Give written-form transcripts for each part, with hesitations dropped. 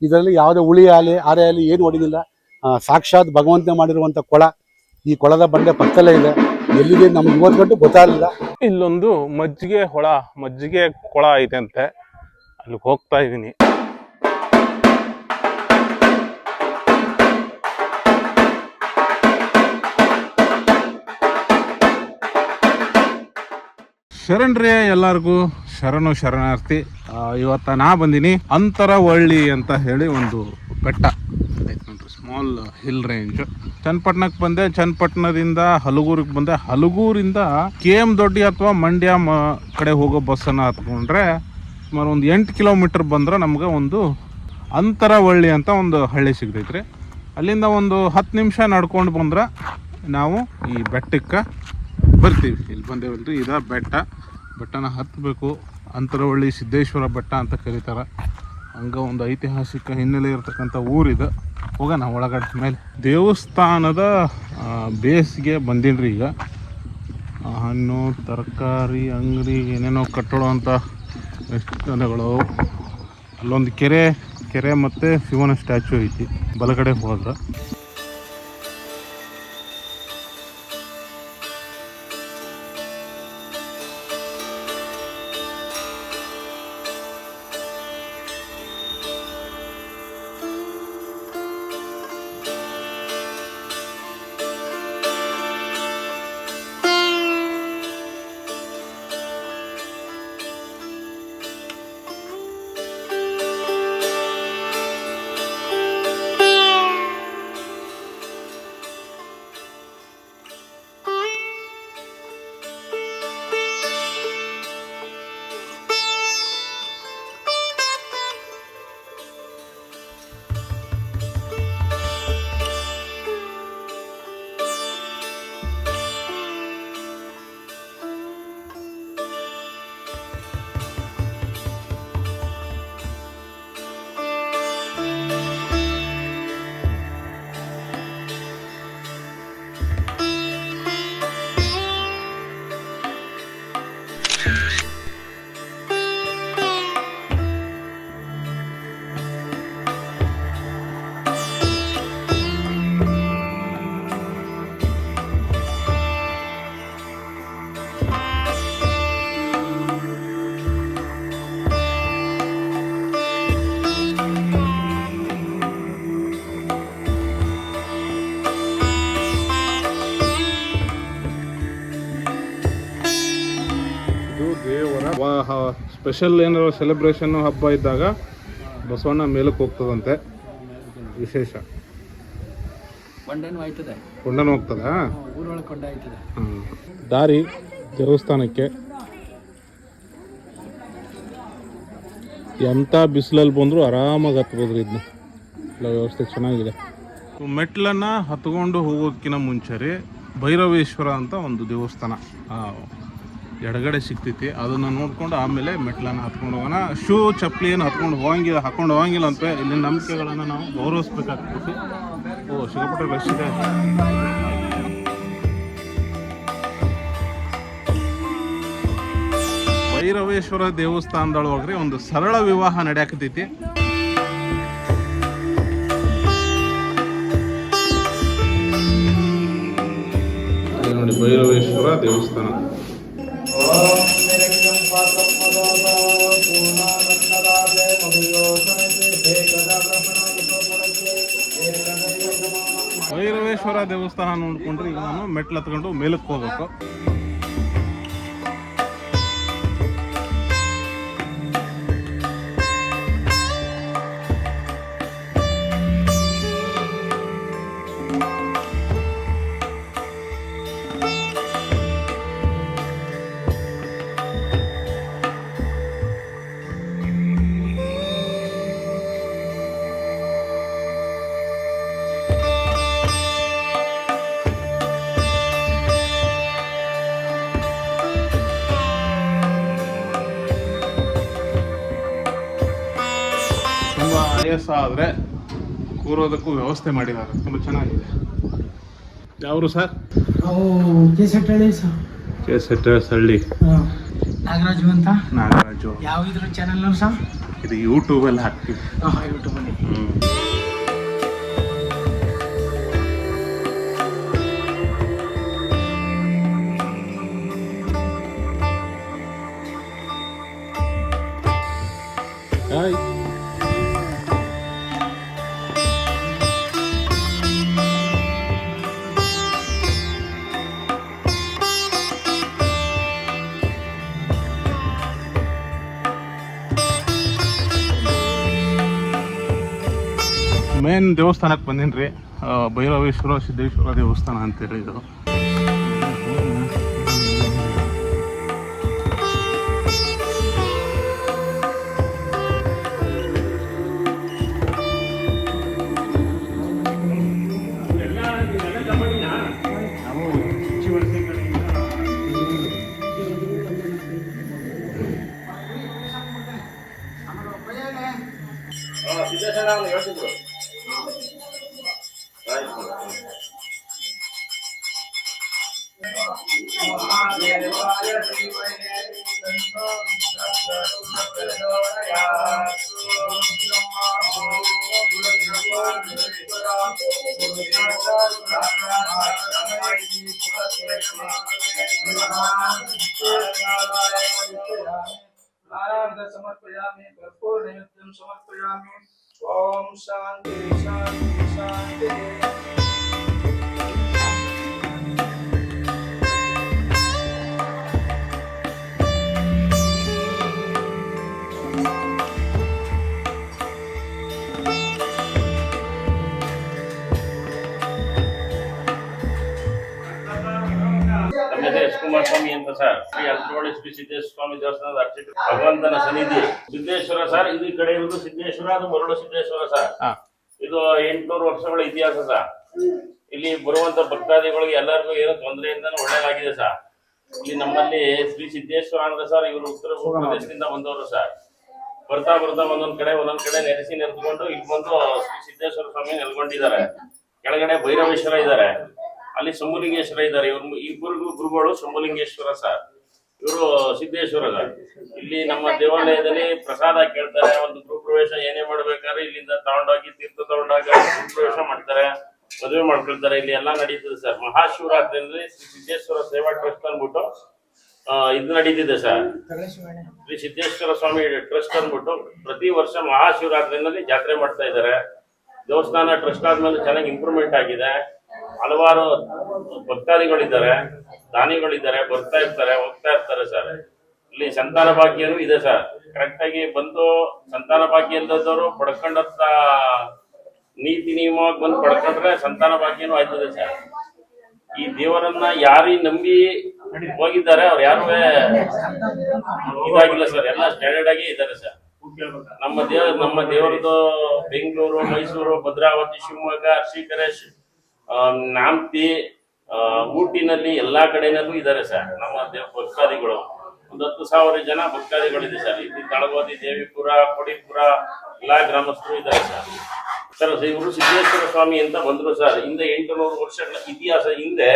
ಇದರಲ್ಲಿ ಯಾವುದೇ ಹುಳಿ ಆಗಲಿ ಆರೆ ಆಗಲಿ ಏನು ಹೊಡಿದಿಲ್ಲ. ಸಾಕ್ಷಾತ್ ಭಗವಂತ ಮಾಡಿರುವಂಥ ಕೊಳ. ಈ ಕೊಳದ ಬಂಡೆ ಪಕ್ಕದಲ್ಲೇ ಇದೆ. ಎಲ್ಲಿದೆ ನಮ್ಗೆ ಇವತ್ತು ಗಂಟು ಗೊತ್ತಾಗಲಿಲ್ಲ. ಇಲ್ಲೊಂದು ಮಜ್ಜಿಗೆ ಕೊಳ ಐತೆ ಅಂತೆ, ಅಲ್ಲಿಗೆ ಹೋಗ್ತಾ ಇದ್ದೀನಿ. ಶರಣ್ರೇ, ಎಲ್ಲರಿಗೂ ಶರಣಾರ್ಥಿ. ಇವತ್ತ ನಾ ಬಂದೀನಿ ಅಂತರವಳ್ಳಿ ಅಂತ ಹೇಳಿ ಒಂದು ಬೆಟ್ಟ ಐತೆ ನೋಡ್ರಿ, ಸ್ಮಾಲ್ ಹಿಲ್ ರೇಂಜ್. ಚನ್ನಪಟ್ಟಣಕ್ಕೆ ಬಂದೆ, ಚನ್ನಪಟ್ಟಣದಿಂದ ಹಲಗೂರಿಗೆ ಬಂದೆ. ಹಲಗೂರಿಂದ KM ದೊಡ್ಡಿ ಅಥವಾ ಮಂಡ್ಯ ಕಡೆ ಹೋಗೋ ಬಸ್ಸನ್ನು ಹತ್ಕೊಂಡ್ರೆ ಸುಮಾರು ಒಂದು 8 ಕಿಲೋಮೀಟರ್ ಬಂದ್ರೆ ನಮ್ಗೆ ಒಂದು ಅಂತರವಳ್ಳಿ ಅಂತ ಒಂದು ಹಳ್ಳಿ ಸಿಗ್ತೈತ್ರಿ. ಅಲ್ಲಿಂದ ಒಂದು 10 ನಿಮಿಷ ನಡ್ಕೊಂಡು ಬಂದ್ರೆ ನಾವು ಈ ಬೆಟ್ಟಕ್ಕೆ ಬರ್ತೀವಿ. ಇಲ್ಲಿ ಬಂದೇವಲ್ರಿ, ಇದ ಬೆಟ್ಟನ ಹತ್ತಬೇಕು. ಅಂತರವಳ್ಳಿ ಸಿದ್ದೇಶ್ವರ ಬೆಟ್ಟ ಅಂತ ಕರೀತಾರೆ. ಹಂಗೆ ಒಂದು ಐತಿಹಾಸಿಕ ಹಿನ್ನೆಲೆ ಇರತಕ್ಕಂಥ ಊರಿದೆ. ಹೋಗೋಣ ಒಳಗಡೆ. ಮೇಲೆ ದೇವಸ್ಥಾನದ ಬೇಸ್ಗೆ ಬಂದೀನಿ ಈಗ. ಹಣ್ಣು ತರಕಾರಿ ಅಂಗಡಿ ಏನೇನೋ ಕಟ್ಟಡೋ ಅಂತ ಎಷ್ಟು ಜನಗಳು. ಅಲ್ಲೊಂದು ಕೆರೆ ಮತ್ತು ಶಿವನ ಸ್ಟ್ಯಾಚು ಐತಿ ಬಲಗಡೆ ಹೋದ್ರೆ. ಸ್ಪೆಷಲ್ ಏನಾದ್ರು ಸೆಲೆಬ್ರೇಷನ್ ಹಬ್ಬ ಇದ್ದಾಗ ಬಸವಣ್ಣ ಮೇಲಕ್ಕೆ ಹೋಗ್ತದಂತೆ. ವಿಶೇಷ ಕೊಂಡನು ಹೋಗ್ತದ. ದಾರಿ ದೇವಸ್ಥಾನಕ್ಕೆ ಎಂಥ ಬಿಸಿಲಲ್ಲಿ ಬಂದರೂ ಆರಾಮಾಗಿ ಹತ್ಬೋದ್ರಿ. ಇದನ್ನ ಎಲ್ಲ ವ್ಯವಸ್ಥೆ ಚೆನ್ನಾಗಿದೆ. ಮೆಟ್ಲನ್ನು ಹತ್ಕೊಂಡು ಹೋಗೋದಕ್ಕಿಂತ ಮುಂಚೆ ರೀ ಭೈರವೇಶ್ವರ ಅಂತ ಒಂದು ದೇವಸ್ಥಾನ ಎಡಗಡೆ ಸಿಗ್ತೈತಿ. ಅದನ್ನು ನೋಡ್ಕೊಂಡು ಆಮೇಲೆ ಮೆಟ್ಲನ್ನು ಹತ್ಕೊಂಡು ಹೋಗೋಣ. ಶೂ ಚಪ್ಪಲಿ ಏನು ಹಾಕೊಂಡು ಹೋಗಂಗಿಲ್ಲ ಅಂತ ಇಲ್ಲಿ ನಂಬಿಕೆಗಳನ್ನು ನಾವು ಗೌರವಿಸ್ಬೇಕಾಗ್ತೈತಿ. ಸಿಕ್ಕಾಪಟ್ಟೆ ರಶ್ ಇದೆ. ಭೈರವೇಶ್ವರ ದೇವಸ್ಥಾನದೊಳಗ್ರಿ ಒಂದು ಸರಳ ವಿವಾಹ ನಡೆಯಾಕತೈತಿ. ನೋಡಿ, ಭೈರವೇಶ್ವರ ದೇವಸ್ಥಾನ. ಭೈರವೇಶ್ವರ ದೇವಸ್ಥಾನ ನೋಡ್ಕೊಂಡ್ರೆ ಈಗ ನಾನು ಮೆಟ್ಲು ಹತ್ಕೊಂಡು ಮೇಲಕ್ಕೆ ಹೋಗ್ಬೇಕು. ಆಯಾಸ ಆದರೆ ಕೂರೋದಕ್ಕೂ ವ್ಯವಸ್ಥೆ ಮಾಡಿದ್ದಾರೆ, ತುಂಬ ಚೆನ್ನಾಗಿದೆ. ಯಾವರು ಸರ್? ಕೆ.ಎಸ್. ಹಳ್ಳಿ. ನಾಗರಾಜು ಅಂತ. ನಾಗರಾಜು ಯಾವ ಇದ್ರ ಚಾನಲ್ ಸರ್? ಇದು ಯೂಟ್ಯೂಬಲ್ಲಿ ಹಾಕ್ತೀವಿ. ಯೂಟ್ಯೂಬಲ್ಲಿ. ಮೇನ್ ದೇವಸ್ಥಾನಕ್ಕೆ ಬಂದೀನಿ. ಭೈರವೇಶ್ವರ ಸಿದ್ದೇಶ್ವರ ದೇವಸ್ಥಾನ ಅಂತೇಳಿ ಇದು. समर्पयामि कर्पूर नैवेद्यं समर्पयामि। ओम शांति शांति शांति। ಕುಮಾರ ಸ್ವಾಮಿ ಅಂತ ಸರ್, ಶ್ರೀ ಅಲ್ತ್ರೋಳಿ ಶ್ರೀ ಸಿದ್ದೇಶ್ವರ ಸ್ವಾಮಿ ದೇವಸ್ಥಾನದ ಅರ್ಚಕ ಭಗವಂತನ ಸನ್ನಿಧಿ ಸಿದ್ದೇಶ್ವರ ಸರ್. ಇದು ಈ ಕಡೆ ಇರುವುದು ಸಿದ್ದೇಶ್ವರ, ಅದು ಮರಳು ಸಿದ್ದೇಶ್ವರ ಸರ್. ಇದು 800 ವರ್ಷಗಳ ಇತಿಹಾಸ ಸರ್. ಇಲ್ಲಿ ಬರುವಂತ ಭಕ್ತಾದಿಗಳಿಗೆ ಎಲ್ಲರಿಗೂ ಏನೋ ತೊಂದರೆಯಿಂದನೂ ಒಳ್ಳೇದಾಗಿದೆ ಸರ್. ಇಲ್ಲಿ ನಮ್ಮಲ್ಲಿ ಶ್ರೀ ಸಿದ್ದೇಶ್ವರ ಅಂದ್ರೆ ಸರ್, ಇವರು ಉತ್ತರ ಪ್ರದೇಶದಿಂದ ಬಂದವರು ಸರ್. ಬರ್ತಾ ಬರ್ತಾ ಒಂದೊಂದ್ ಕಡೆ ನೆರೆದುಕೊಂಡು ಇಲ್ಲಿ ಬಂದು ಶ್ರೀ ಸಿದ್ದೇಶ್ವರ ಸ್ವಾಮಿ ನೆಲೆಗೊಂಡಿದ್ದಾರೆ. ಕೆಳಗಡೆ ಭೈರವೇಶ್ವರ ಇದ್ದಾರೆ, ಅಲ್ಲಿ ಶಂಭುಲಿಂಗೇಶ್ವರ ಇದ್ದಾರೆ. ಇಬ್ಬರಿಗೂ ಗುರುಗಳು ಶಂಭುಲಿಂಗೇಶ್ವರ ಸರ್, ಇವರು ಸಿದ್ದೇಶ್ವರ ಸರ್. ಇಲ್ಲಿ ನಮ್ಮ ದೇವಾಲಯದಲ್ಲಿ ಪ್ರಸಾದ ಕೇಳ್ತಾರೆ. ಒಂದು ಗೃಹ ಪ್ರವೇಶ ಏನೇ ಮಾಡ್ಬೇಕಾದ್ರೆ ಇಲ್ಲಿಂದ ತಗೊಂಡೋಗಿ ತೀರ್ಥ ತಗೊಂಡಾಗ ಗೃಹ ಪ್ರವೇಶ ಮಾಡ್ತಾರೆ, ಮದುವೆ ಮಾಡ್ಕೊಳ್ತಾರೆ. ಇಲ್ಲಿ ಎಲ್ಲಾ ನಡೀತದೆ ಸರ್. ಮಹಾಶಿವರಾತ್ರಿಯಲ್ಲಿ ಶ್ರೀ ಸಿದ್ದೇಶ್ವರ ಸೇವಾ ಟ್ರಸ್ಟ್ ಅಂದ್ಬಿಟ್ಟು ಇದು ನಡೀತಿದೆ ಸರ್. ಶ್ರೀ ಸಿದ್ದೇಶ್ವರ ಸ್ವಾಮಿ ಟ್ರಸ್ಟ್ ಅಂದ್ಬಿಟ್ಟು ಪ್ರತಿ ವರ್ಷ ಮಹಾಶಿವರಾತ್ರಿನಲ್ಲಿ ಜಾತ್ರೆ ಮಾಡ್ತಾ ಇದ್ದಾರೆ. ದೇವಸ್ಥಾನ ಟ್ರಸ್ಟ್ ಆದ್ಮೇಲೆ ಚೆನ್ನಾಗಿ ಇಂಪ್ರೂವ್ಮೆಂಟ್ ಆಗಿದೆ. ಹಲವಾರು ಭಕ್ತಾದಿಗಳಿದ್ದಾರೆ, ದಾನಿಗಳಿದ್ದಾರೆ, ಬರ್ತಾ ಇರ್ತಾರೆ, ಹೋಗ್ತಾ ಇರ್ತಾರೆ ಸರ್. ಇಲ್ಲಿ ಸಂತಾನ ಭಾಗ್ಯನೂ ಇದೆ ಸರ್. ಕರೆಕ್ಟ್ ಆಗಿ ಬಂದು ಸಂತಾನ ಭಾಗ್ಯ ಇಲ್ಲದವರು ಪಡ್ಕೊಂಡಂತ ನೀತಿ ನಿಯಮವಾಗಿ ಬಂದು ಪಡ್ಕೊಂಡ್ರೆ ಸಂತಾನ ಭಾಗ್ಯನೂ ಆಯ್ತದೆ ಸರ್. ಈ ದೇವರನ್ನ ಯಾರೀ ನಂಬಿ ಹೋಗಿದ್ದಾರೆ ಅವ್ರು ಯಾರು ಇದಾಗಿಲ್ಲ ಸರ್, ಎಲ್ಲ ಸ್ಟ್ಯಾಂಡರ್ಡ್ ಆಗಿ ಇದ್ದಾರೆ ಸರ್. ನಮ್ಮ ದೇವರದು ಬೆಂಗಳೂರು, ಮೈಸೂರು, ಭದ್ರಾವತಿ, ಶಿವಮೊಗ್ಗ, ಅರ್ಶಿಕರೇಶ್, ನಾಂತಿ, ಊಟಿನಲ್ಲಿ ಎಲ್ಲಾ ಕಡೆನಲ್ಲೂ ಇದ್ದಾರೆ ಸರ್ ನಮ್ಮ ಭಕ್ತಾದಿಗಳು. ಒಂದು 10,000 ಜನ ಭಕ್ತಾದಿಗಳಿದೆ ಸರ್. ಇಲ್ಲಿ ತಳಗೋದಿ, ದೇವಿಪುರ, ಕೊಡಿಪುರ ಎಲ್ಲಾ ಗ್ರಾಮಸ್ಥರು ಇದ್ದಾರೆ ಸರ್. ಇವರು ಸಿದ್ದೇಶ್ವರ ಸ್ವಾಮಿ ಅಂತ ಬಂದ್ರು ಸರ್. ಹಿಂದೆ 800 ವರ್ಷಗಳ ಇತಿಹಾಸ. ಹಿಂದೆ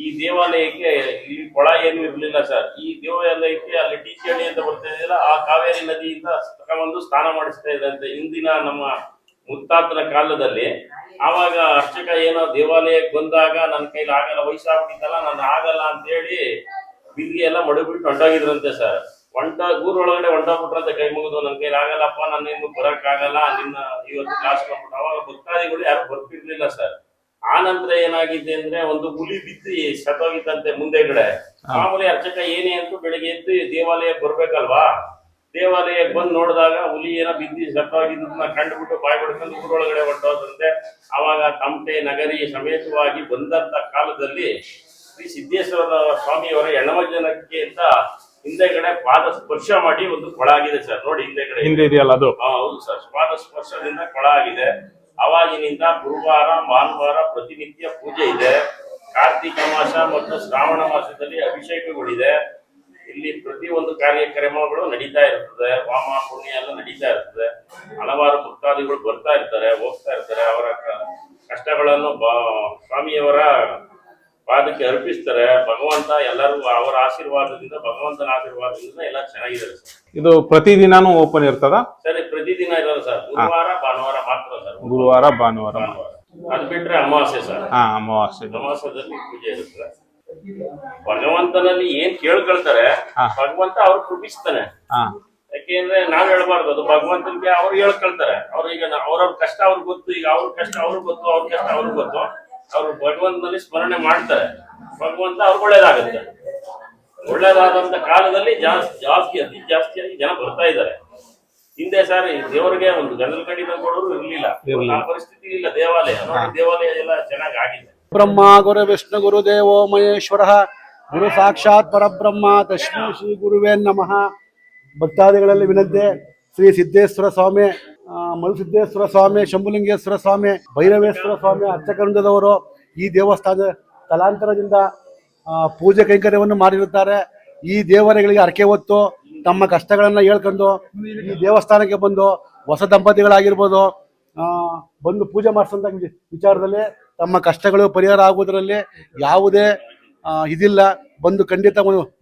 ಈ ದೇವಾಲಯಕ್ಕೆ ಇಲ್ಲಿ ಕೊಳ ಏನು ಇರ್ಲಿಲ್ಲ ಸರ್. ಈ ದೇವಾಲಯಕ್ಕೆ ಅಲ್ಲಿ ಟೀಚಳ್ಳಿ ಅಂತ ಬರ್ತಾ ಇದೆಯಲ್ಲ, ಆ ಕಾವೇರಿ ನದಿಯಿಂದ ತಗೊಂಡು ಸ್ನಾನ ಮಾಡಿಸ್ತಾ ಇದ್ದಂತೆ ಹಿಂದಿನ ನಮ್ಮ ಮುತ್ತಾತನ ಕಾಲದಲ್ಲಿ. ಆವಾಗ ಅರ್ಚಕ ಏನೋ ದೇವಾಲಯಕ್ಕೆ ಬಂದಾಗ ನನ್ನ ಕೈಲಿ ಆಗಲ್ಲ, ವಯಸ್ಸಾಗ್ಬಿಟ್ಟಿತ್ತಲ್ಲ, ನಾನು ಆಗಲ್ಲ ಅಂತ ಹೇಳಿ ಬಿದ್ದಿ ಎಲ್ಲ ಮಡಗ್ಬಿಟ್ಟು ಹೊಂಟೋಗಿದ್ರಂತೆ ಸರ್. ಊರೊಳಗಡೆ ಹೊಂಟೋಗ್ಬಿಟ್ರಂತೆ ಕೈ ಮುಗಿದು, ನನ್ನ ಕೈಲಿ ಆಗಲ್ಲಪ್ಪ, ನನ್ನ ಇನ್ನು ಬರಕ್ ಆಗಲ್ಲ, ನಿನ್ನ ಇವತ್ತು ಕ್ಲಾಸ್ ಮಾಡ್ಬಿಟ್ಟು. ಅವಾಗ ಭಕ್ತಾದಿಗಳು ಯಾರು ಬರ್ತಿರ್ಲಿಲ್ಲ ಸರ್. ಆ ನಂತರ ಏನಾಗಿದೆ ಅಂದ್ರೆ ಒಂದು ಹುಲಿ ಬಿದ್ದು ಸತ್ತೋಗಿತ್ತಂತೆ ಮುಂದೆಗಡೆ. ಮಾಮೂಲಿ ಅರ್ಚಕ ಏನೇ ಅಂತೂ ಬೆಳಿಗ್ಗೆ ಎದ್ದು ದೇವಾಲಯಕ್ಕೆ ಬರ್ಬೇಕಲ್ವಾ, ದೇವಾಲಯಕ್ಕೆ ಬಂದು ನೋಡಿದಾಗ ಹುಲಿ ಏನೋ ಬಿದ್ದು ಸತ್ತೋಗಿದ್ದನ್ನ ಕಂಡುಬಿಟ್ಟು ಬಾಯಿ ಬಿಡ್ಕೊಂಡು ಊರೊಳಗಡೆ ಹೊರಟೋದಂತೆ. ಅವಾಗ ತಮಟೆ ನಗರಿ ಸಮೇತವಾಗಿ ಬಂದಂತ ಕಾಲದಲ್ಲಿ ಶ್ರೀ ಸಿದ್ದೇಶ್ವರ ಸ್ವಾಮಿಯವರ ಹೆಣ್ಣಮಜ್ಜನಕ್ಕೆ ಅಂತ ಹಿಂದೆಗಡೆ ಪಾದ ಸ್ಪರ್ಶ ಮಾಡಿ ಒಂದು ಕೊಳ ಆಗಿದೆ ಸರ್. ನೋಡಿ ಹಿಂದೆಗಡೆ ಹಿಂದೆ ಇದೆಯಲ್ಲ ಅದು. ಹೌದು ಸರ್, ಪಾದ ಸ್ಪರ್ಶದಿಂದ ಕೊಳ ಆಗಿದೆ. ಅವಾಗಿನಿಂದ ಗುರುವಾರ, ಭಾನುವಾರ ಪ್ರತಿನಿತ್ಯ ಪೂಜೆ ಇದೆ. ಕಾರ್ತಿಕ ಮಾಸ ಮತ್ತು ಶ್ರಾವಣ ಮಾಸದಲ್ಲಿ ಅಭಿಷೇಕಗಳಿದೆ. ಇಲ್ಲಿ ಪ್ರತಿ ಒಂದು ಕಾರ್ಯಕ್ರಮಗಳು ನಡೀತಾ ಇರ್ತದೆ. ವಾಮ ಪುಣ್ಯ ಎಲ್ಲ ನಡೀತಾ ಇರ್ತದೆ. ಹಲವಾರು ಭಕ್ತಾದಿಗಳು ಬರ್ತಾ ಇರ್ತಾರೆ, ಹೋಗ್ತಾ ಇರ್ತಾರೆ. ಅವರ ಕಷ್ಟಗಳನ್ನು ಸ್ವಾಮಿಯವರ ಪಾದಕ್ಕೆ ಅರ್ಪಿಸ್ತಾರೆ. ಭಗವಂತ ಎಲ್ಲರೂ ಅವರ ಆಶೀರ್ವಾದದಿಂದ, ಭಗವಂತನ ಆಶೀರ್ವಾದದಿಂದ ಎಲ್ಲ ಚೆನ್ನಾಗಿದ್ದಾರೆ ಸರ್. ಇದು ಪ್ರತಿದಿನಾನು ಓಪನ್ ಇರ್ತದ ಸರ್ ಪ್ರತಿದಿನ ಇರೋದು ಸರ್, ಗುರುವಾರ ಭಾನುವಾರ ಮಾತ್ರ ಸರ್. ಗುರುವಾರ ಭಾನುವಾರ ಅದು ಬಿಟ್ರೆ ಅಮಾವಾಸ್ಯೆ ಸರ್. ಅಮಾವಾಸ್ಯದಲ್ಲಿ ಪೂಜೆ ಇರುತ್ತೆ. ಭಗವಂತನಲ್ಲಿ ಏನ್ ಕೇಳ್ಕೊಳ್ತಾರೆ ಭಗವಂತ ಅವ್ರು ಕೃಪಿಸ್ತಾನೆ. ಯಾಕೆಂದ್ರೆ ನಾವ್ ಹೇಳ್ಬಾರ್ದು, ಅದು ಭಗವಂತನಿಗೆ ಅವ್ರು ಹೇಳ್ಕೊಳ್ತಾರೆ. ಅವ್ರು ಈಗ ಅವ್ರವ್ರ ಕಷ್ಟ ಅವ್ರಿಗೆ ಗೊತ್ತು, ಈಗ ಅವ್ರ ಕಷ್ಟ ಅವ್ರಿಗೆ ಗೊತ್ತು, ಅವ್ರ ಕಷ್ಟ ಅವ್ರಿಗೆ ಗೊತ್ತು. ಅವ್ರು ಭಗವಂತನಲ್ಲಿ ಸ್ಮರಣೆ ಮಾಡ್ತಾರೆ, ಭಗವಂತ ಅವ್ರಿಗೆ ಒಳ್ಳೇದಾಗುತ್ತೆ. ಒಳ್ಳೇದಾದಂತ ಕಾಲದಲ್ಲಿ ಜಾಸ್ತಿ ಅತಿ ಜಾಸ್ತಿಯಾಗಿ ಜನ ಬರ್ತಾ ಇದ್ದಾರೆ. ಹಿಂದೆ ಸರ್ ದೇವರಿಗೆ ಒಂದು ಗಂಧದ ಕಡಿತ ಕೊಡೋರು ಇರ್ಲಿಲ್ಲ, ಆ ಪರಿಸ್ಥಿತಿ ಇಲ್ಲ. ದೇವಾಲಯ ಎಲ್ಲ ಚೆನ್ನಾಗಿ ಆಗಿದೆ. ಬ್ರಹ್ಮ ಗುರು ವಿಷ್ಣು ಗುರು ದೇವೋ ಮಹೇಶ್ವರ ಗುರು ಸಾಕ್ಷಾತ್ ಪರಬ್ರಹ್ಮ ತಸ್ಮೈ ಶ್ರೀ ಗುರುವೇ ನಮಃ. ಭಕ್ತಾದಿಗಳಲ್ಲಿ ವಿನಂತಿ, ಶ್ರೀ ಸಿದ್ದೇಶ್ವರ ಸ್ವಾಮಿ, ಮರುಸಿದ್ದೇಶ್ವರ ಸ್ವಾಮಿ, ಶಂಭುಲಿಂಗೇಶ್ವರ ಸ್ವಾಮಿ, ಭೈರವೇಶ್ವರ ಸ್ವಾಮಿ ಅರ್ಚಕವೃಂದದವರು ಈ ದೇವಸ್ಥಾನ ತಲಾಂತರದಿಂದ ಪೂಜೆ ಕೈಂಕರ್ಯವನ್ನು ಮಾಡಿರುತ್ತಾರೆ. ಈ ದೇವರುಗಳಿಗೆ ಹರಕೆ ಹೊತ್ತು ತಮ್ಮ ಕಷ್ಟಗಳನ್ನು ಹೇಳ್ಕೊಂಡು ಈ ದೇವಸ್ಥಾನಕ್ಕೆ ಬಂದು ಹೊಸ ದಂಪತಿಗಳಾಗಿರ್ಬೋದು ಬಂದು ಪೂಜೆ ಮಾಡಿಸೋಂಥ ವಿಚಾರದಲ್ಲಿ ತಮ್ಮ ಕಷ್ಟಗಳು ಪರಿಹಾರ ಆಗುವುದರಲ್ಲಿ ಯಾವುದೇ ಇದಿಲ್ಲ. ಬಂದು ಖಂಡಿತ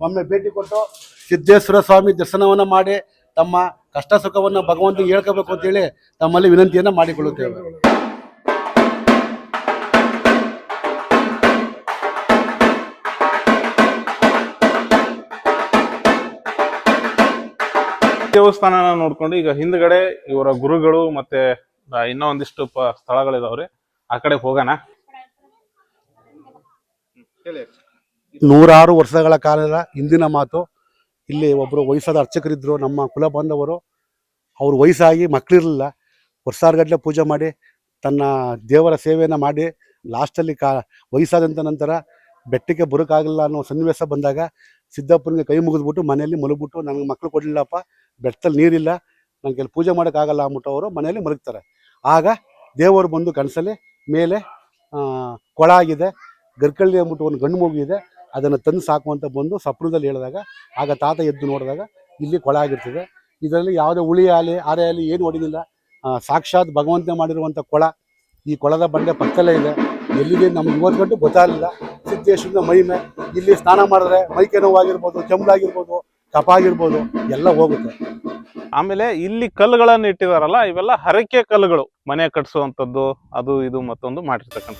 ಒಮ್ಮೆ ಭೇಟಿ ಕೊಟ್ಟು ಸಿದ್ದೇಶ್ವರ ಸ್ವಾಮಿ ದರ್ಶನವನ್ನು ಮಾಡಿ ತಮ್ಮ ಕಷ್ಟ ಸುಖವನ್ನು ಭಗವಂತನಿಗೆ ಹೇಳ್ಕೋಬೇಕು ಅಂತೇಳಿ ತಮ್ಮಲ್ಲಿ ವಿನಂತಿಯನ್ನು ಮಾಡಿಕೊಳ್ಳುತ್ತೇವೆ. ದೇವಸ್ಥಾನ ನೋಡ್ಕೊಂಡು ಈಗ ಹಿಂದ್ಗಡೆ ಇವರ ಗುರುಗಳು ಮತ್ತೆ ಇನ್ನೂ ಒಂದಿಷ್ಟು ಸ್ಥಳಗಳಿದಾವ್ರಿ, ಆ ಕಡೆ ಹೋಗೋಣ. ನೂರಾರು ವರ್ಷಗಳ ಕಾಲದ ಹಿಂದಿನ ಮಾತು. ಇಲ್ಲಿ ಒಬ್ಬರು ವಯಸ್ಸಾದ ಅರ್ಚಕರಿದ್ದರು, ನಮ್ಮ ಕುಲ ಬಾಂಧವರು. ಅವ್ರು ವಯಸ್ಸಾಗಿ ಮಕ್ಕಳಿರಲಿಲ್ಲ, ವರ್ಷಾರ್ಗಟ್ಟಲೆ ಪೂಜೆ ಮಾಡಿ ತನ್ನ ದೇವರ ಸೇವೆಯನ್ನು ಮಾಡಿ ಲಾಸ್ಟಲ್ಲಿ ವಯಸ್ಸಾದಂಥ ನಂತರ ಬೆಟ್ಟಕ್ಕೆ ಬರೋಕ್ಕಾಗಲ್ಲ ಅನ್ನೋ ಸನ್ನಿವೇಶ ಬಂದಾಗ ಸಿದ್ದಪ್ಪನಿಗೆ ಕೈ ಮುಗಿದ್ಬಿಟ್ಟು ಮನೆಯಲ್ಲಿ ಮಲಗ್ಬಿಟ್ಟು, ನನಗೆ ಮಕ್ಕಳು ಕೊಡಲಿಲ್ಲಪ್ಪ, ಬೆಟ್ಟದಲ್ಲಿ ನೀರಿಲ್ಲ, ನನಗೆ ಇಲ್ಲಿ ಪೂಜೆ ಮಾಡೋಕ್ಕಾಗಲ್ಲ ಅಂದ್ಬಿಟ್ಟು ಅವರು ಮನೆಯಲ್ಲಿ ಮಲಗ್ತಾರೆ. ಆಗ ದೇವರು ಬಂದು ಕನಸಲ್ಲಿ ಮೇಲೆ ಕೊಳ ಆಗಿದೆ, ಗರ್ಕಳ್ಳಿ ಅಂದ್ಬಿಟ್ಟು ಒಂದು ಗಂಡು ಮಗು ಇದೆ, ಅದನ್ನು ತಂದು ಸಾಕುವಂತ ಬಂದು ಸಪ್ನದಲ್ಲಿ ಹೇಳಿದಾಗ ಆಗ ತಾತ ಎದ್ದು ನೋಡಿದಾಗ ಇಲ್ಲಿ ಕೊಳ ಆಗಿರ್ತದೆ. ಇದರಲ್ಲಿ ಯಾವುದೇ ಹುಳಿ ಆರೆ ಆಗಲಿ ಏನು ಹೊಡಿಲಿಲ್ಲ, ಸಾಕ್ಷಾತ್ ಭಗವಂತ ಮಾಡಿರುವಂಥ ಕೊಳ. ಈ ಕೊಳದ ಬಂಡೆ ಪಕ್ಕದಲ್ಲೇ ಇದೆ. ಎಲ್ಲಿದೆ ನಮ್ಗೆ ಇವತ್ತು ಗಂಟು ಗೊತ್ತಾಗಲಿಲ್ಲ. ಸಿದ್ದೇಶ್ವರನ ಮಹಿಮೆ. ಇಲ್ಲಿ ಸ್ನಾನ ಮಾಡಿದ್ರೆ ಮೈಕೆ ನೋವಾಗಿರ್ಬೋದು, ಕೆಮ್ಮಲಾಗಿರ್ಬೋದು, ಕಫ ಆಗಿರ್ಬೋದು ಎಲ್ಲ ಹೋಗುತ್ತೆ. ಆಮೇಲೆ ಇಲ್ಲಿ ಕಲ್ಲುಗಳನ್ನು ಇಟ್ಟಿದಾರಲ್ಲ, ಇವೆಲ್ಲ ಹರಕೆ ಕಲ್ಲುಗಳು, ಮನೆ ಕಟ್ಸುವಂಥದ್ದು ಅದು ಇದು ಮತ್ತೊಂದು ಮಾಡಿರ್ತಕ್ಕಂಥ.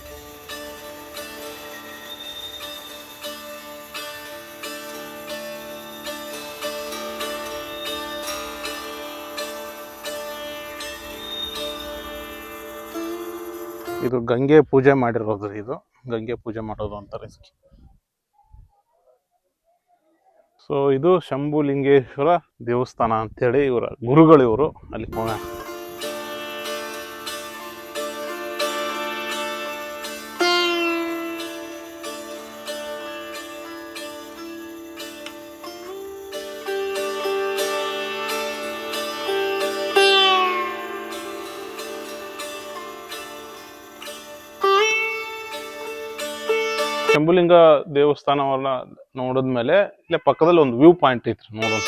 ಇದು ಗಂಗೆ ಪೂಜೆ ಮಾಡಿರೋದು, ಇದು ಗಂಗೆ ಪೂಜೆ ಮಾಡೋದು ಅಂತಾರೆ. ಸೊ ಇದು ಶಂಭುಲಿಂಗೇಶ್ವರ ದೇವಸ್ಥಾನ ಅಂತೇಳಿ ಇವರ ಗುರುಗಳು ಇವರು. ಅಲ್ಲಿ ಹೋಗೋಣ. ಶಂಭುಲಿಂಗ ದೇವಸ್ಥಾನವನ್ನ ನೋಡಿದ್ಮೇಲೆ ಇಲ್ಲೇ ಪಕ್ಕದಲ್ಲಿ ಒಂದು ವ್ಯೂ ಪಾಯಿಂಟ್ ಐತ್ರಿ, ನೋಡೋಣ.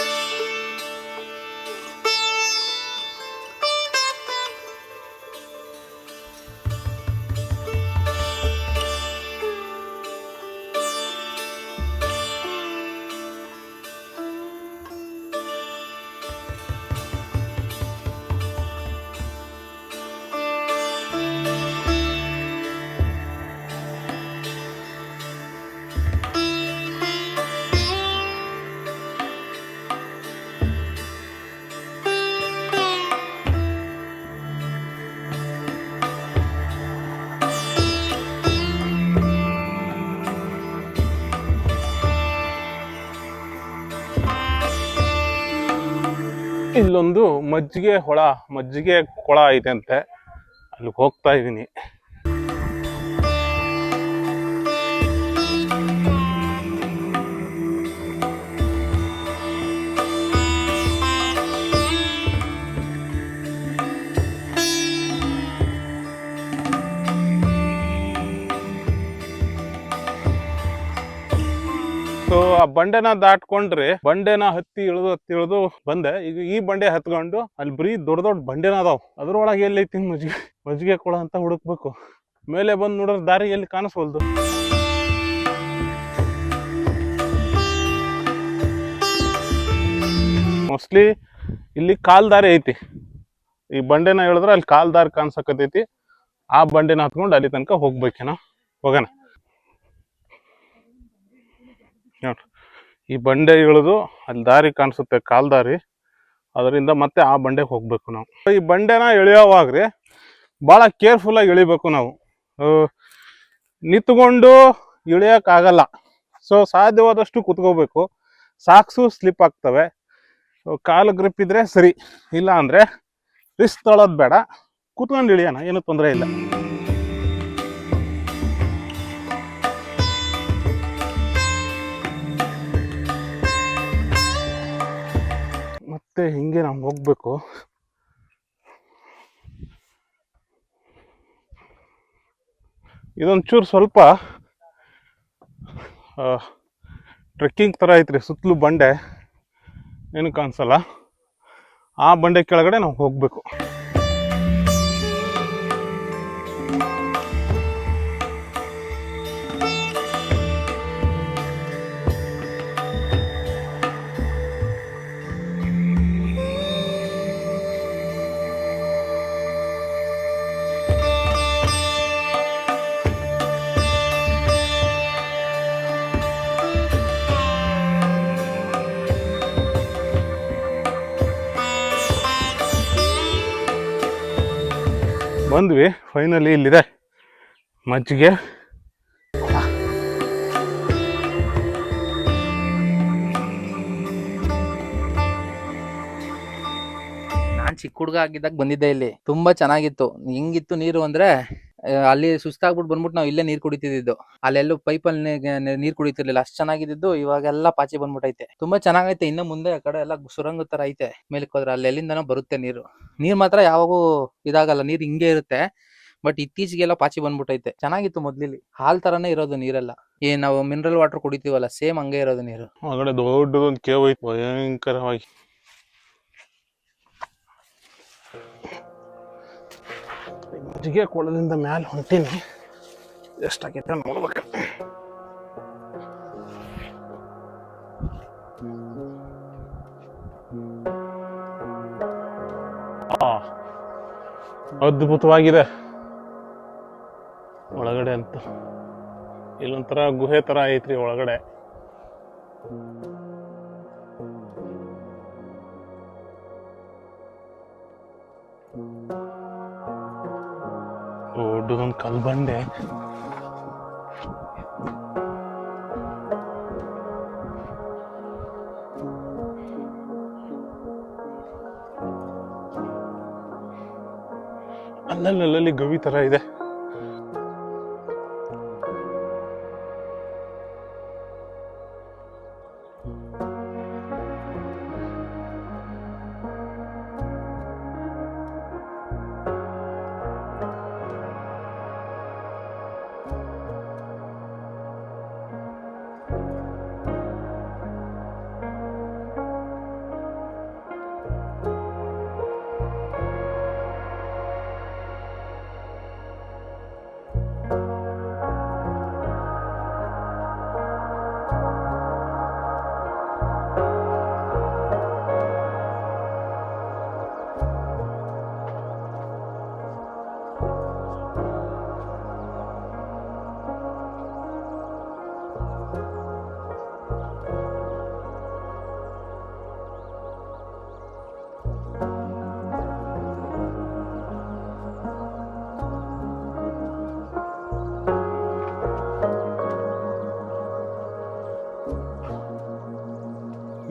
ಇಲ್ಲೊಂದು ಮಜ್ಜಿಗೆ ಕೊಳ ಐತೆ ಅಂತೆ, ಅಲ್ಲಿ ಹೋಗ್ತಾ ಇದ್ದೀನಿ. ಸೊ ಆ ಬಂಡೆನ ದಾಟ್ಕೊಂಡ್ರೆ, ಬಂಡೆನ ಹತ್ತಿ ಇಳಿದು ಬಂದೆ. ಈಗ ಈ ಬಂಡೆ ಹತ್ಕೊಂಡು ಅಲ್ಲಿ ಬರೀ ದೊಡ್ಡ ಬಂಡೆನ ಅದಾವ್. ಅದ್ರೊಳಗೆ ಎಲ್ಲೈತಿ ಮಜ್ಜಿಗೆ ಕೊಳ ಅಂತ ಹುಡುಕ್ಬೇಕು. ಮೇಲೆ ಬಂದು ನೋಡಿದ್ರೆ ದಾರಿ ಎಲ್ಲಿ ಕಾಣಿಸ್ವಲ್ದು. ಮೋಸ್ಟ್ಲಿ ಇಲ್ಲಿ ಕಾಲ್ದಾರಿ ಐತಿ. ಈ ಬಂಡೆನ ಹೇಳಿದ್ರೆ ಅಲ್ಲಿ ಕಾಲ್ದಾರಿ ಕಾಣ್ಸಕತೈತಿ. ಆ ಬಂಡೆನ ಹತ್ಕೊಂಡು ಅಲ್ಲಿ ತನಕ ಹೋಗ್ಬೇಕೇನೋ. ಹೋಗೋಣ ನೋಡ್ರಿ, ಈ ಬಂಡೆ ಇಳಿದು ಅಲ್ಲಿ ದಾರಿ ಕಾಣಿಸುತ್ತೆ, ಕಾಲ್ದಾರಿ. ಅದರಿಂದ ಮತ್ತೆ ಆ ಬಂಡೆಗೆ ಹೋಗ್ಬೇಕು ನಾವು. ಈ ಬಂಡೆನ ಇಳಿಯೋವಾಗ್ರಿ ಭಾಳ ಕೇರ್ಫುಲ್ಲಾಗಿ ಇಳಿಬೇಕು ನಾವು. ನಿಂತ್ಕೊಂಡು ಇಳಿಯೋಕ್ಕಾಗಲ್ಲ. ಸೊ ಸಾಧ್ಯವಾದಷ್ಟು ಕುತ್ಕೋಬೇಕು. ಸಾಕ್ಸು ಸ್ಲಿಪ್ ಆಗ್ತವೆ. ಕಾಲು ಗ್ರಿಪ್ ಇದ್ರೆ ಸರಿ, ಇಲ್ಲ ಅಂದರೆ ರಿಸ್ಕ್ ತೊಳೋದು ಬೇಡ, ಕುತ್ಕೊಂಡು ಇಳಿಯೋಣ, ಏನೂ ತೊಂದರೆ ಇಲ್ಲ. ಮತ್ತೆ ಹಿಂಗೆ ನಾವು ಹೋಗ್ಬೇಕು. ಇದೊಂಚೂರು ಸ್ವಲ್ಪ ಟ್ರೆಕ್ಕಿಂಗ್ ಥರ ಐತ್ರಿ. ಸುತ್ತಲೂ ಬಂಡೆ, ಏನು ಕಾಣಿಸಲ್ಲ. ಆ ಬಂಡೆ ಕೆಳಗಡೆ ನಾವು ಹೋಗ್ಬೇಕು. ಬಂದ್ವಿ ಫೈನಲಿ. ಇಲ್ಲಿದೆ ಮಜ್ಜಿಗೆ. ನಾನ್ ಚಿಕ್ಕ ಹುಡುಗ ಆಗಿದ್ದಾಗ ಬಂದಿದ್ದೆ ಇಲ್ಲಿ. ತುಂಬಾ ಚೆನ್ನಾಗಿತ್ತು. ಹೆಂಗಿತ್ತು ನೀರು ಅಂದ್ರೆ ಅಲ್ಲಿ ಸುಸ್ತಾಗ್ಬಿಟ್ಟು ಬಂದ್ಬಿಟ್ಟು ನಾವು ಇಲ್ಲೇ ನೀರ್ ಕುಡಿತಿದ್ದು. ಅಲ್ಲೆಲ್ಲೂ ಪೈಪಲ್ಲಿ ನೀರ್ ಕುಡಿತಿರ್ಲಿಲ್ಲ, ಅಷ್ಟ್ ಚೆನ್ನಾಗಿದ್ದು. ಇವಾಗೆಲ್ಲ ಪಾಚಿ ಬಂದ್ಬಿಟ್ಟೈತೆ. ತುಂಬಾ ಚೆನ್ನಾಗೈತೆ. ಇನ್ನು ಮುಂದೆ ಆ ಕಡೆ ಎಲ್ಲ ಸುರಂಗ ತರ ಐತೆ. ಮೇಲಕ್ಕೆ ಹೋದ್ರೆ ಅಲ್ಲಿ ಎಲ್ಲಿಂದನೋ ಬರುತ್ತೆ ನೀರು. ನೀರ್ ಮಾತ್ರ ಯಾವಾಗೂ ಇದಾಗಲ್ಲ, ನೀರ್ ಹಿಂಗೆ ಇರುತ್ತೆ. ಬಟ್ ಇತ್ತೀಚೆಗೆಲ್ಲ ಪಾಚಿ ಬಂದ್ಬಿಟ್ಟೈತೆ. ಚೆನ್ನಾಗಿತ್ತು ಮೊದ್ಲಿಲ್ಲಿ. ಹಾಲ್ ತರಾನೇ ಇರೋದು ನೀರೆಲ್ಲ. ನಾವು ಮಿನರಲ್ ವಾಟರ್ ಕುಡಿತೀವಲ್ಲ, ಸೇಮ್ ಹಂಗೆ ಇರೋದು ನೀರು. ಹೊರಗಡೆ ದೊಡ್ಡದೊಂದು ಕೇವ್ ಐತೆ, ಭಯಂಕರವಾಗಿ. ಮಜ್ಜಿಗೆ ಕೊಳದಿಂದ ಮ್ಯಾಲೆ ಹೊಂಟೀನಿ. ಎಷ್ಟಾಗೈತೆ ನೋಡ್ಬೇಕು. ಅದ್ಭುತವಾಗಿದೆ ಒಳಗಡೆ ಅಂತ. ಇಲ್ಲೊಂಥರ ಗುಹೆ ತರ ಐತ್ರಿ ಒಳಗಡೆ. ದೊಡ್ಡದೊಂದು ಕಲ್ಬಂಡೆ. ಅಲ್ಲಲ್ಲಿ ಗವಿ ತರ ಇದೆ.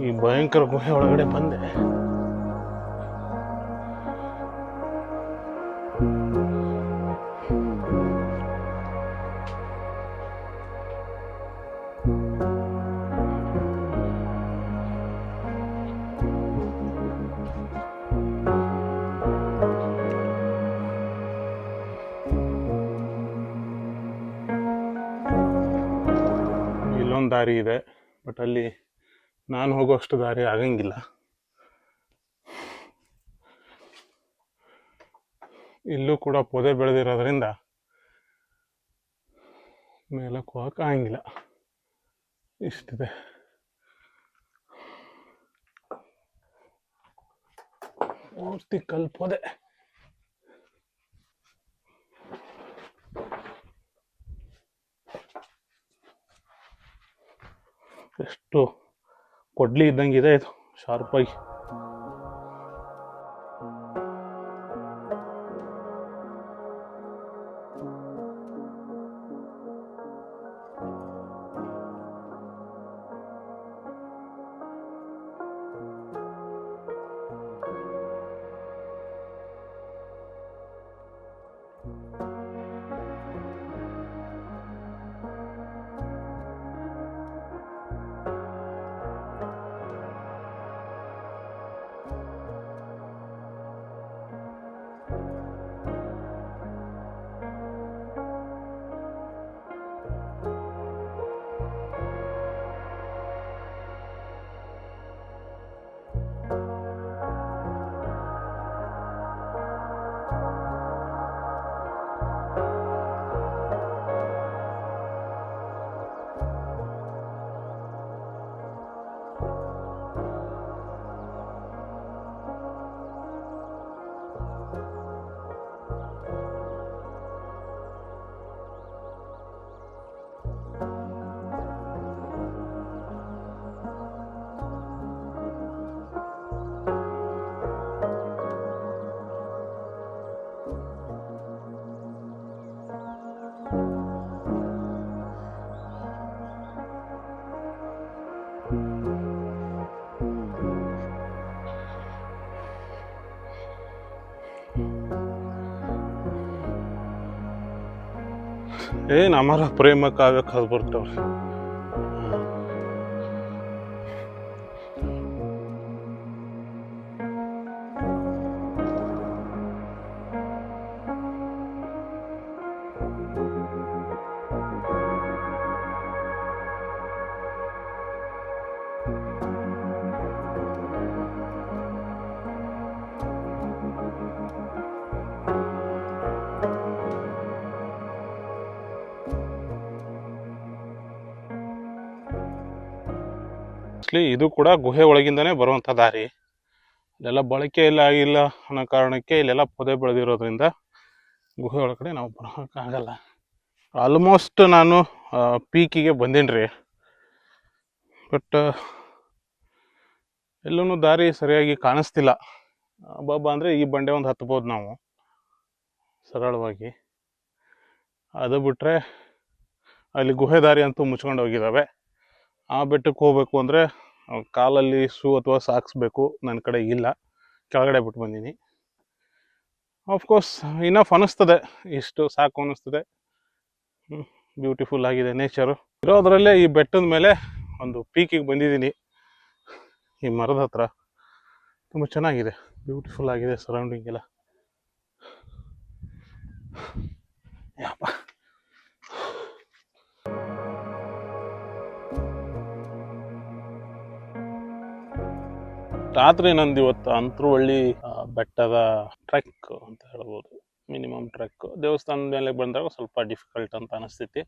ಈ ಭಯಂಕರ ಗುಹೆ ಒಳಗಡೆ ಬಂದೆ. ಇಲ್ಲೊಂದು ದಾರಿ ಇದೆ, ಬಟ್ ಅಲ್ಲಿ ನಾನು ಹೋಗೋಷ್ಟು ದಾರಿ ಆಗಂಗಿಲ್ಲ. ಇಲ್ಲೂ ಕೂಡ ಪೊದೆ ಬೆಳೆದಿರೋದ್ರಿಂದ ಮೇಲಕ್ಕೆ ಹೋಗಕ್ಕೆ ಆಗಂಗಿಲ್ಲ. ಇಷ್ಟಿದೆ. ಪೂರ್ತಿ ಕಲ್ಪೋದೆ. ಎಷ್ಟು ಕೊಡ್ಲಿ ಇದ್ದಂಗಿದೆ ಇದು ಶಾರ್ಪಾಗಿ. ಏನ್ ಅಮರ ಪ್ರೇಮ ಕಾವ್ಯ ಕಲ್ ಬರ್ತಾವ್ರಿ. ಇದು ಕೂಡ ಗುಹೆ ಒಳಗಿಂದಾನೇ ಬರುವಂಥ ದಾರಿ. ಇಲ್ಲೆಲ್ಲ ಬಳಕೆ ಇಲ್ಲ ಆಗಿಲ್ಲ ಅನ್ನೋ ಕಾರಣಕ್ಕೆ ಇಲ್ಲೆಲ್ಲ ಪೊದೆ ಬೆಳೆದಿರೋದ್ರಿಂದ ಗುಹೆ ಒಳಗಡೆ ನಾವು ಬರೋಕ್ಕಾಗಲ್ಲ. ಆಲ್ಮೋಸ್ಟ್ ನಾನು ಪೀಕಿಗೆ ಬಂದೀನಿ, ಬಟ್ ಎಲ್ಲೂ ದಾರಿ ಸರಿಯಾಗಿ ಕಾಣಿಸ್ತಿಲ್ಲ. ಬಾಬಾ ಅಂದರೆ ಈ ಬಂಡೆ ಒಂದು ಹತ್ಬೋದು ನಾವು ಸರಳವಾಗಿ. ಅದು ಬಿಟ್ಟರೆ ಅಲ್ಲಿ ಗುಹೆ ದಾರಿ ಅಂತೂ ಮುಚ್ಕೊಂಡು ಹೋಗಿದ್ದಾವೆ. ಆ ಬೆಟ್ಟಕ್ಕೆ ಹೋಗ್ಬೇಕು ಅಂದರೆ ಕಾಲಲ್ಲಿ ಶೂ ಅಥವಾ ಸಾಕ್ಸ್ ಬೇಕು, ನನ್ನ ಕಡೆ ಇಲ್ಲ, ಕೆಳಗಡೆ ಬಿಟ್ಟು ಬಂದೀನಿ. ಆಫ್ಕೋರ್ಸ್ ಇನಫ್ ಅನ್ನಿಸ್ತದೆ, ಇಷ್ಟು ಸಾಕು ಅನ್ನಿಸ್ತದೆ. ಬ್ಯೂಟಿಫುಲ್ ಆಗಿದೆ ನೇಚರು. ಇರೋದ್ರಲ್ಲೇ ಈ ಬೆಟ್ಟದ ಮೇಲೆ ಒಂದು ಪೀಕಿಗೆ ಬಂದಿದ್ದೀನಿ, ಈ ಮರದ ಹತ್ರ. ತುಂಬ ಚೆನ್ನಾಗಿದೆ, ಬ್ಯೂಟಿಫುಲ್ ಆಗಿದೆ ಸರೌಂಡಿಂಗ್ ಎಲ್ಲ. ಯಪ್ಪ, ರಾತ್ರಿ ನಂದು ಇವತ್ತು ಅಂತರವಳ್ಳಿ ಬೆಟ್ಟದ ಟ್ರೆಕ್ ಅಂತ ಹೇಳ್ಬೋದು, ಮಿನಿಮಮ್ ಟ್ರೆಕ್. ದೇವಸ್ಥಾನದ ಮೇಲೆ ಬಂದಾಗ ಸ್ವಲ್ಪ ಡಿಫಿಕಲ್ಟ್ ಅಂತ ಅನಿಸ್ತೈತಿ.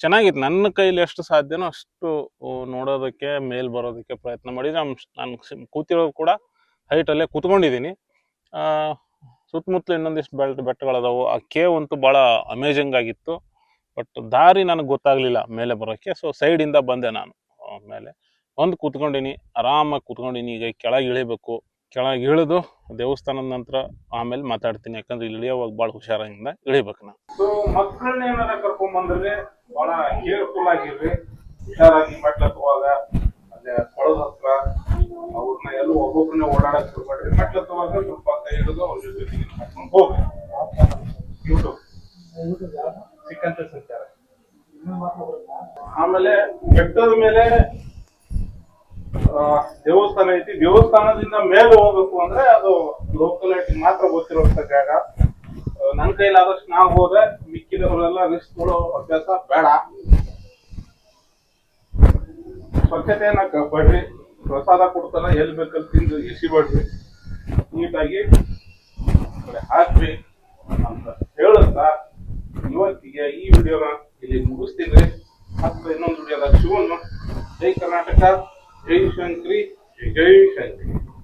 ಚೆನ್ನಾಗಿತ್ತು, ನನ್ನ ಕೈಲಿ ಎಷ್ಟು ಸಾಧ್ಯನೋ ಅಷ್ಟು ನೋಡೋದಕ್ಕೆ ಮೇಲ್ ಬರೋದಕ್ಕೆ ಪ್ರಯತ್ನ ಮಾಡಿದ್ರೆ. ನಾನು ಕೂತಿರೋದು ಕೂಡ ಹೈಟಲ್ಲೇ ಕೂತ್ಕೊಂಡಿದ್ದೀನಿ. ಸುತ್ತಮುತ್ತಲು ಇನ್ನೊಂದಿಷ್ಟು ಬೆಟ್ಟಗಳದಾವು. ಆ ಕೇವ್ ಅಂತೂ ಭಾಳ ಅಮೇಜಿಂಗ್ ಆಗಿತ್ತು, ಬಟ್ ದಾರಿ ನನಗೆ ಗೊತ್ತಾಗಲಿಲ್ಲ ಮೇಲೆ ಬರೋಕ್ಕೆ. ಸೊ ಸೈಡಿಂದ ಬಂದೆ ನಾನು ಮೇಲೆ. ಒಂದು ಕೂತ್ಕೊಂಡಿನಿ, ಆರಾಮಾಗಿ ಕೂತ್ಕೊಂಡಿನಿ. ಈಗ ಕೆಳಗೆ ಇಳಿಬೇಕು. ಕೆಳಗೆ ಇಳಿದು ದೇವಸ್ಥಾನದ ನಂತರ ಆಮೇಲೆ ಮಾತಾಡ್ತೀನಿ, ಯಾಕಂದ್ರೆ ಇಲ್ಲಿ ಇಳಿಯೋವಾಗ ಭಾಳ ಹುಷಾರಾಗಿಂದ ಇಳಿಬೇಕು ನಾನು. ಸೊ ಮಕ್ಕಳನ್ನ ಏನಾರ ಕರ್ಕೊಂಡ್ಬಂದ್ರೆ ಭಾಳ ಕೇರ್ಫುಲ್ ಆಗಿರ್ರಿ, ಹುಷಾರಾಗಿ ಮೆಟ್ಲು ಹತ್ತುವಾಗ. ಅದೇ ಕೊಳದ ಹತ್ರ ಅವ್ರನ್ನ ಎಲ್ಲೂ ಒಬ್ಬೊಬ್ಬರನ್ನ ಓಡಾಡಕ್ ಶುರುಮಾಡ್ರಿ. ಮೆಟ್ಲು ಹತ್ತುವಾಗ ಸ್ವಲ್ಪ ಕೈ ಹಿಡಿದು ಅವ್ರ ಜೊತೆಗೆ ಕರ್ಕೊಂಡು ಹೋಗ್ರಿ. ಯೂಟ್ಯೂಬ್ ಸಿಕ್ಕಂತ ಸಂಚಾರ. ಆಮೇಲೆ ಬೆಟ್ಟದ ಮೇಲೆ ದೇವಸ್ಥಾನ ಐತಿ. ದೇವಸ್ಥಾನದಿಂದ ಮೇಲೆ ಹೋಗ್ಬೇಕು ಅಂದ್ರೆ ಅದು ಲೋಕಲೈಟಿ ಮಾತ್ರ ಗೊತ್ತಿರುವಂತ ಜಾಗ. ನನ್ನ ಕೈಲಾದಷ್ಟು ನಾವು ಹೋದ್ರೆ, ಮಿಕ್ಕಿದವರೆಲ್ಲ ರಿಸ್ಕ್ ಕೊಡೋ ಅಭ್ಯಾಸ ಬೇಡ. ಸ್ವಚ್ಛತೆಯನ್ನ ಕಾಪಾಡ್ರಿ. ಪ್ರಸಾದ ಕೊಡ್ತಾರ, ಎಲ್ಲಿ ಬೇಕಲ್ಲಿ ತಿಂದು ಇಸಿಬೇಡ್ರಿ, ನೀಟಾಗಿ ಹಾಕ್ರಿ ಅಂತ ಹೇಳುತ್ತಾ ಇವತ್ತಿಗೆ ಈ ವಿಡಿಯೋನ ಇಲ್ಲಿ ಮುಗಿಸ್ತೀನಿ. ಮತ್ತೆ ಇನ್ನೊಂದು ವಿಡಿಯೋದಾಗ ಸಿಗೋಣ. ಜೈ ಕರ್ನಾಟಕ, ಜೈ ಶಂಕರಿ, ಜೈ ಶಂಕರಿ.